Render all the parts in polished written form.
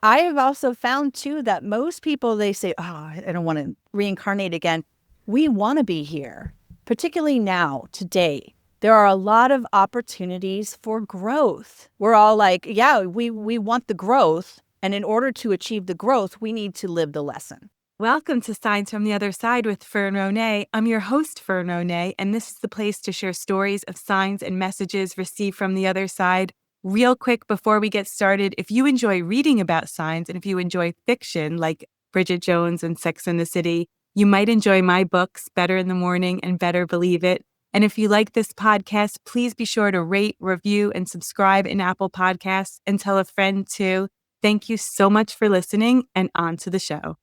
I have also found too that most people, they say, oh, I don't want to reincarnate again. We want to be here, particularly now, today. There are a lot of opportunities for growth. We're all like, yeah, we want the growth. And in order to achieve the growth, we need to live the lesson. Welcome to Signs from the Other Side with Fern Ronay. I'm your host, Fern Ronay, and this is the place to share stories of signs and messages received from the other side. Real quick before we get started, if you enjoy reading about signs and if you enjoy fiction like Bridget Jones and Sex and the City, you might enjoy my books, Better in the Morning and Better Believe It. And if you like this podcast, please be sure to rate, review, and subscribe in Apple Podcasts and tell a friend too. Thank you so much for listening, and on to the show.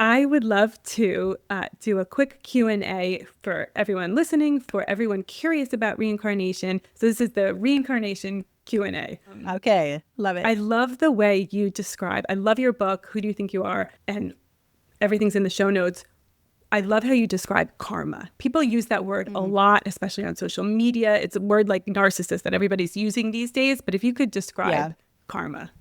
I would love to do a quick Q&A for everyone listening, for everyone curious about reincarnation. So this is the reincarnation Q&A. Okay, love it. I love the way you describe, I love your book, Who Do You Think You Are? And everything's in the show notes. I love how you describe karma. People use that word a lot, especially on social media. It's a word like narcissist that everybody's using these days. But if you could describe karma.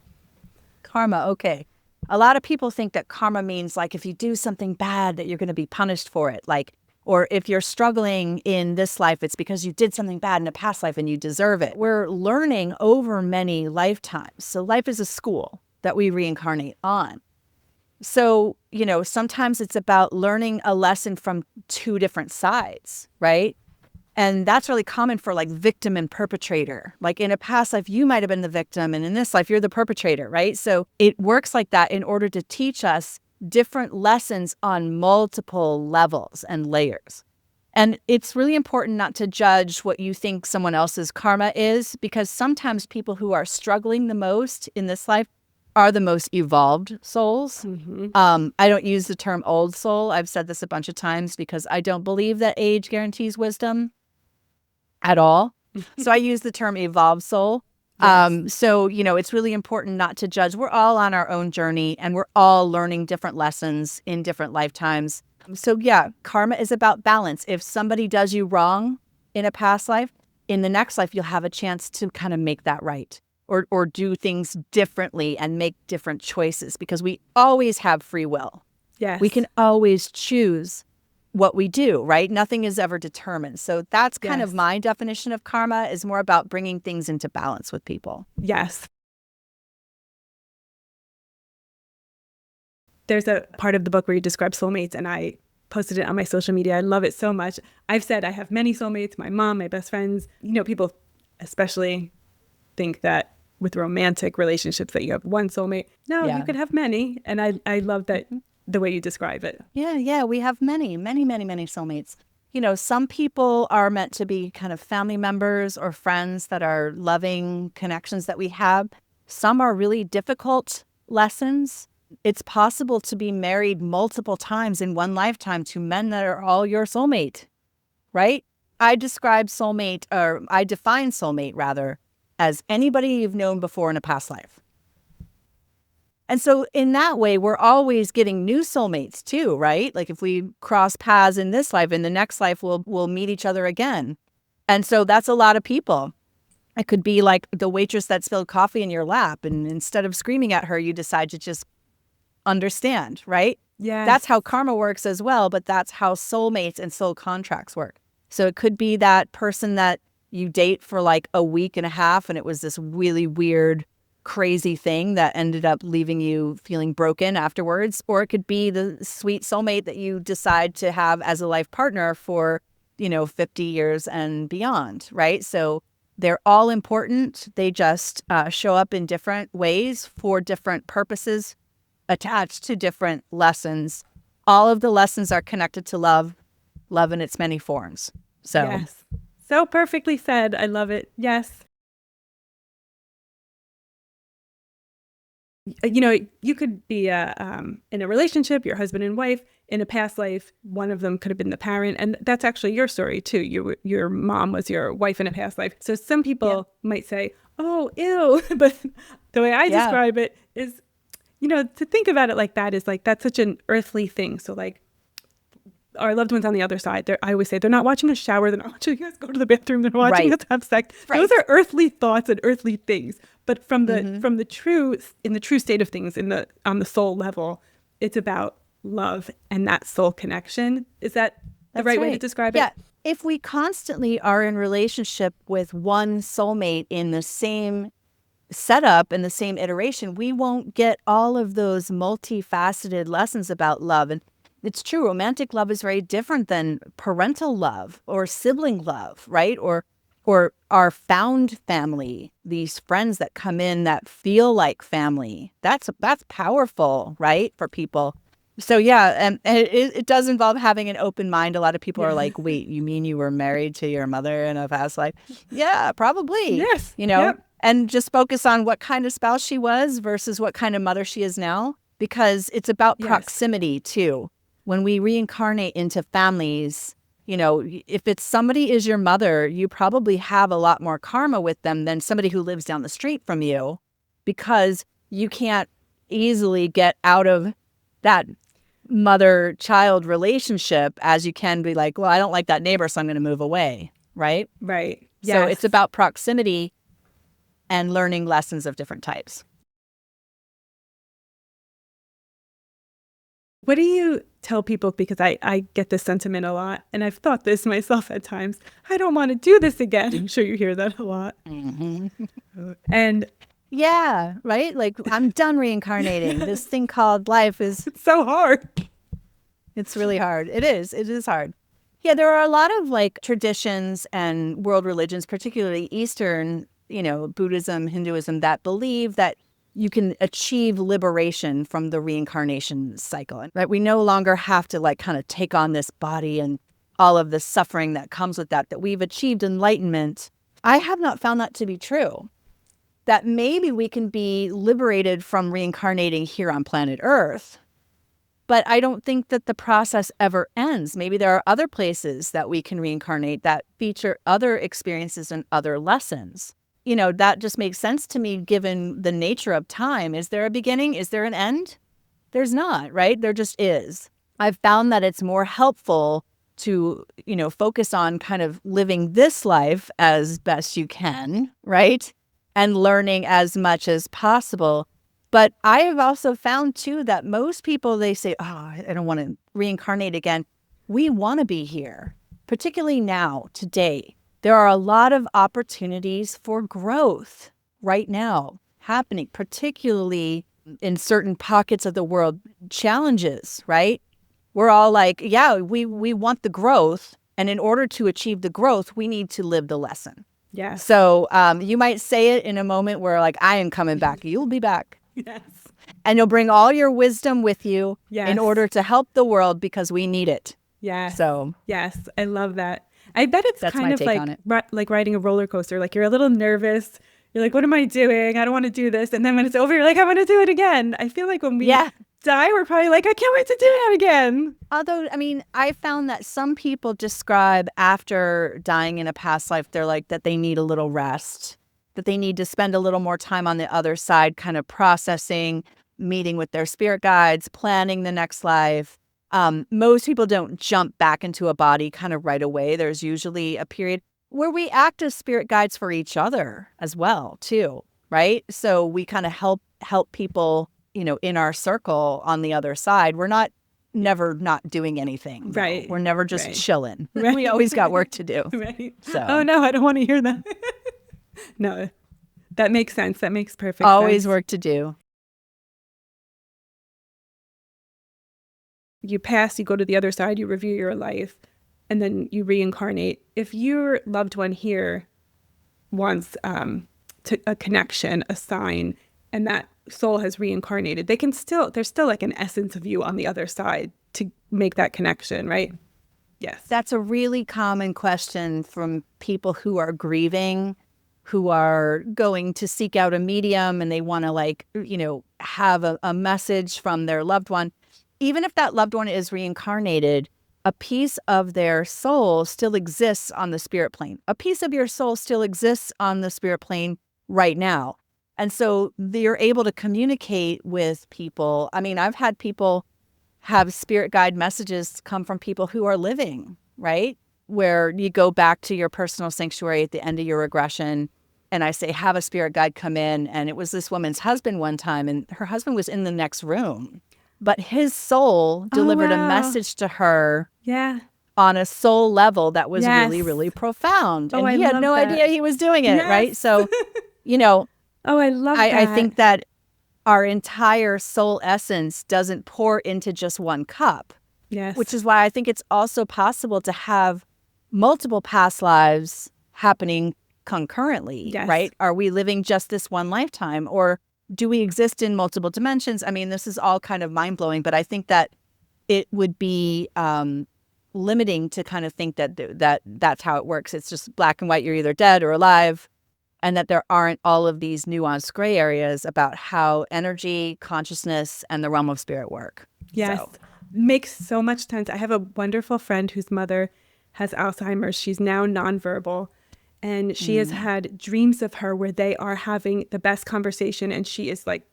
Karma, okay. A lot of people think that karma means like if you do something bad that you're going to be punished for it. Like, or if you're struggling in this life, it's because you did something bad in a past life and you deserve it. We're learning over many lifetimes. So life is a school that we reincarnate on. So, you know, sometimes it's about learning a lesson from two different sides, right? And that's really common for like victim and perpetrator. Like in a past life, you might have been the victim, and in this life, you're the perpetrator, right? So it works like that in order to teach us different lessons on multiple levels and layers. And it's really important not to judge what you think someone else's karma is, because sometimes people who are struggling the most in this life are the most evolved souls. I don't use the term old soul. I've said this a bunch of times because I don't believe that age guarantees wisdom at all. So I use the term evolved soul. Yes. So, you know, it's really important not to judge. We're all on our own journey and we're all learning different lessons in different lifetimes. So yeah, karma is about balance. If somebody does you wrong in a past life, in the next life, you'll have a chance to kind of make that right. Or do things differently and make different choices, because we always have free will. Yes. We can always choose what we do, right? Nothing is ever determined. So that's kind of my definition of karma, is more about bringing things into balance with people. Yes. There's a part of the book where you describe soulmates, and I posted it on my social media. I love it so much. I've said I have many soulmates, my mom, my best friends. You know, people especially think that with romantic relationships that you have one soulmate. No, you could have many. And I love that the way you describe it. Yeah, we have many soulmates. You know, some people are meant to be kind of family members or friends that are loving connections that we have. Some are really difficult lessons. It's possible to be married multiple times in one lifetime to men that are all your soulmate, right? I define soulmate rather, as anybody you've known before in a past life. And so in that way, we're always getting new soulmates too, right? Like if we cross paths in this life, in the next life, we'll meet each other again. And so that's a lot of people. It could be like the waitress that spilled coffee in your lap, and instead of screaming at her, you decide to just understand, right? Yeah. That's how karma works as well, but that's how soulmates and soul contracts work. So it could be that person that you date for like a week and a half, and it was this really weird, crazy thing that ended up leaving you feeling broken afterwards. Or it could be the sweet soulmate that you decide to have as a life partner for, 50 years and beyond, right? So they're all important. They just show up in different ways for different purposes attached to different lessons. All of the lessons are connected to love in its many forms. So yes. So perfectly said. I love it. Yes. You know, you could be in a relationship, your husband and wife. In a past life, one of them could have been the parent. And that's actually your story, too. Your mom was your wife in a past life. So some people might say, oh, ew. But the way I describe it is, to think about it like that is like, that's such an earthly thing. So like our loved ones on the other side, I always say they're not watching us shower, they're not watching us go to the bathroom, they're watching us have sex. Right. Those are earthly thoughts and earthly things. But from the true state of things, on the soul level, it's about love and that soul connection. Is that the right way to describe it? Yeah. If we constantly are in relationship with one soulmate in the same setup and the same iteration, we won't get all of those multifaceted lessons about love. And it's true, romantic love is very different than parental love or sibling love, right? Or our found family, these friends that come in that feel like family. That's powerful, right, for people. So yeah, and it does involve having an open mind. A lot of people are like, wait, you mean you were married to your mother in a past life? Yeah, probably. Yes. Yep. And just focus on what kind of spouse she was versus what kind of mother she is now, because it's about proximity too. When we reincarnate into families, if it's somebody is your mother, you probably have a lot more karma with them than somebody who lives down the street from you, because you can't easily get out of that mother-child relationship as you can be like, well, I don't like that neighbor, so I'm going to move away, right? Right. Yes. So it's about proximity and learning lessons of different types. What do you tell people? Because I get this sentiment a lot, and I've thought this myself at times. I don't want to do this again. I'm sure you hear that a lot. And yeah, right? Like, I'm done reincarnating. This thing called life is so hard. It's really hard. It is hard. Yeah, there are a lot of like traditions and world religions, particularly Eastern, Buddhism, Hinduism, that believe that you can achieve liberation from the reincarnation cycle. Right? We no longer have to like kind of take on this body and all of the suffering that comes with that we've achieved enlightenment. I have not found that to be true. That maybe we can be liberated from reincarnating here on planet Earth, but I don't think that the process ever ends. Maybe there are other places that we can reincarnate that feature other experiences and other lessons. That just makes sense to me given the nature of time. Is there a beginning? Is there an end? There's not, right? There just is. I've found that it's more helpful to, focus on kind of living this life as best you can, right? And learning as much as possible. But I have also found, too, that most people, they say, oh, I don't want to reincarnate again. We want to be here, particularly now, today. There are a lot of opportunities for growth right now happening, particularly in certain pockets of the world. Challenges, right? We're all like, yeah, we want the growth. And in order to achieve the growth, we need to live the lesson. Yeah. So you might say it in a moment where like, I am coming back. You'll be back. Yes. And you'll bring all your wisdom with you in order to help the world because we need it. Yeah. So yes, I love that. I bet it's that's kind of like riding a roller coaster. Like you're a little nervous. You're like, what am I doing? I don't want to do this. And then when it's over, you're like, I want to do it again. I feel like when we die, we're probably like, I can't wait to do it again. Although, I found that some people describe after dying in a past life, they're like that they need a little rest, that they need to spend a little more time on the other side, kind of processing, meeting with their spirit guides, planning the next life. Most people don't jump back into a body kind of right away. There's usually a period where we act as spirit guides for each other as well, too, right? So we kind of help people, in our circle on the other side. We're never not doing anything. Right. No. We're never just chilling. Right. We always got work to do. Right. So. Oh, no, I don't want to hear that. No, that makes sense. That makes perfect sense. Always work to do. You pass, you go to the other side, you review your life, and then you reincarnate. If your loved one here wants a connection, a sign, and that soul has reincarnated, there's still like an essence of you on the other side to make that connection, right? Yes. That's a really common question from people who are grieving, who are going to seek out a medium and they want to have a message from their loved one. Even if that loved one is reincarnated, a piece of their soul still exists on the spirit plane. A piece of your soul still exists on the spirit plane right now. And so you're able to communicate with people. I've had people have spirit guide messages come from people who are living, right? Where you go back to your personal sanctuary at the end of your regression, and I say, have a spirit guide come in. And it was this woman's husband one time, and her husband was in the next room. But his soul delivered a message to her on a soul level that was really, really profound. And he had no idea he was doing it, right? So, you know, I love that. I think that our entire soul essence doesn't pour into just one cup. Yes. Which is why I think it's also possible to have multiple past lives happening concurrently, right? Are we living just this one lifetime, or do we exist in multiple dimensions? I mean, this is all kind of mind-blowing, but I think that it would be limiting to kind of think that that's how it works. It's just black and white. You're either dead or alive, and that there aren't all of these nuanced gray areas about how energy, consciousness, and the realm of spirit work. Yes. So. Makes so much sense. I have a wonderful friend whose mother has Alzheimer's. She's now nonverbal. And she has had dreams of her where they are having the best conversation. And she is like,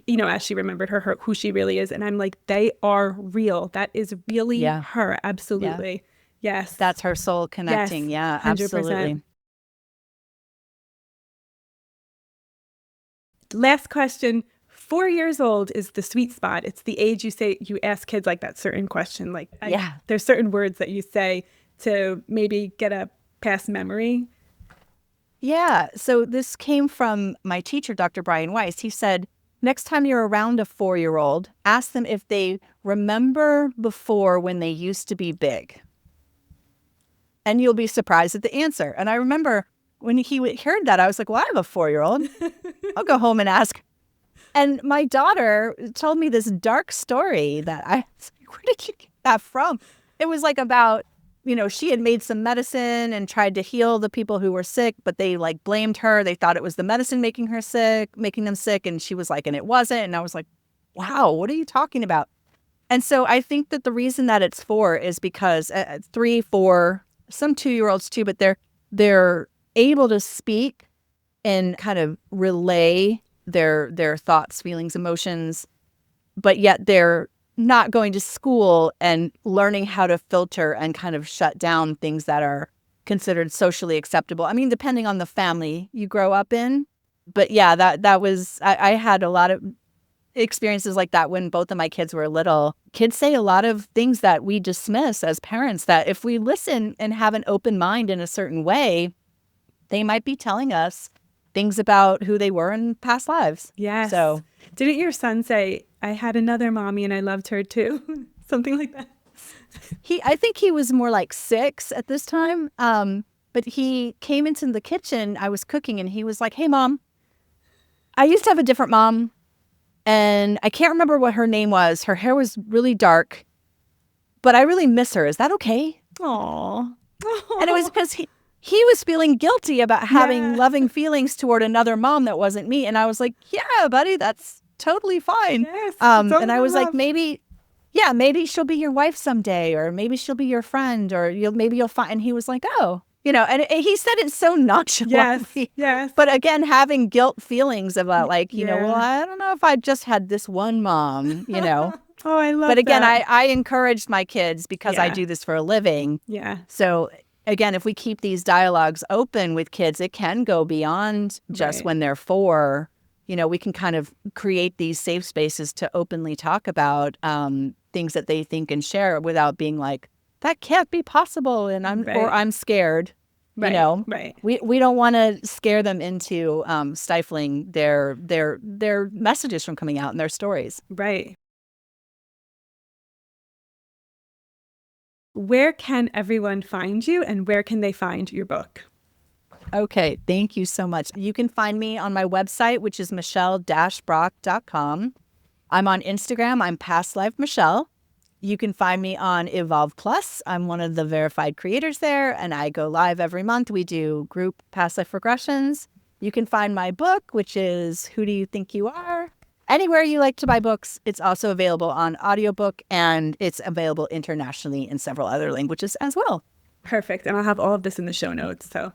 you know, as she remembered her who she really is. And I'm like, they are real. That is really her. Absolutely. Yeah. Yes. That's her soul connecting. Yes. Yeah, 100%. absolutely. Last question. 4 years old is the sweet spot. It's the age you ask kids like that certain question. Like, there's certain words that you say to maybe get a past memory. Yeah. So this came from my teacher, Dr. Brian Weiss. He said, next time you're around a 4-year-old, ask them if they remember before when they used to be big. And you'll be surprised at the answer. And I remember when he heard that, I was like, well, I have a 4-year-old. I'll go home and ask. And my daughter told me this dark story that I was like, where did you get that from? It was like about, you know, she had made some medicine and tried to heal the people who were sick, but they like blamed her. They thought it was the medicine making them sick. And she was like, and it wasn't. And I was like, wow, what are you talking about? And so I think that the reason that it's 4 is because 3, 4, some 2-year-olds too, but they're able to speak and kind of relay their thoughts, feelings, emotions, but yet they're not going to school and learning how to filter and kind of shut down things that are considered socially acceptable. I mean, depending on the family you grow up in. But yeah, that was, I had a lot of experiences like that when both of my kids were little. Kids say a lot of things that we dismiss as parents, that if we listen and have an open mind in a certain way, they might be telling us things about who they were in past lives. Yes. So didn't your son say, I had another mommy and I loved her too? Something like that. I think he was more like 6 at this time. But he came into the kitchen. I was cooking and he was like, hey, Mom, I used to have a different mom and I can't remember what her name was. Her hair was really dark, but I really miss her. Is that okay? Aww. And it was because he was feeling guilty about having loving feelings toward another mom that wasn't me. And I was like, yeah, buddy, that's totally fine. Yes, and I was like, maybe she'll be your wife someday, or maybe she'll be your friend, or maybe you'll find. And he was like, oh, you know, and he said it so nonchalantly. Yes. But again, having guilt feelings about like, you know, well, I don't know if I just had this one mom, you know. Oh, I love that. But again, I encouraged my kids because I do this for a living. Yeah. So again, if we keep these dialogues open with kids, it can go beyond just when they're 4. You know, we can kind of create these safe spaces to openly talk about things that they think and share without being like, that can't be possible, and I'm scared. You know, we don't want to scare them into stifling their messages from coming out and their stories. Right. Where can everyone find you, and where can they find your book? Okay, thank you so much. You can find me on my website, which is michelle-brock.com. I'm on Instagram. I'm Past Life Michelle. You can find me on Evolve Plus. I'm one of the verified creators there, and I go live every month. We do group past life regressions. You can find my book, which is Who Do You Think You Are? Anywhere you like to buy books. It's also available on audiobook, and it's available internationally in several other languages as well. Perfect. And I'll have all of this in the show notes. So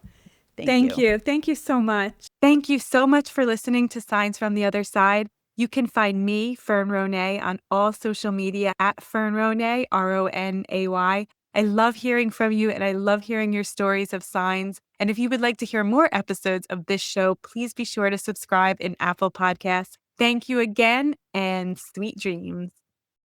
thank you. Thank you so much. Thank you so much for listening to Signs from the Other Side. You can find me, Fern Ronay, on all social media at Fern Ronay, Ronay. I love hearing from you, and I love hearing your stories of signs. And if you would like to hear more episodes of this show, please be sure to subscribe in Apple Podcasts. Thank you again, and sweet dreams.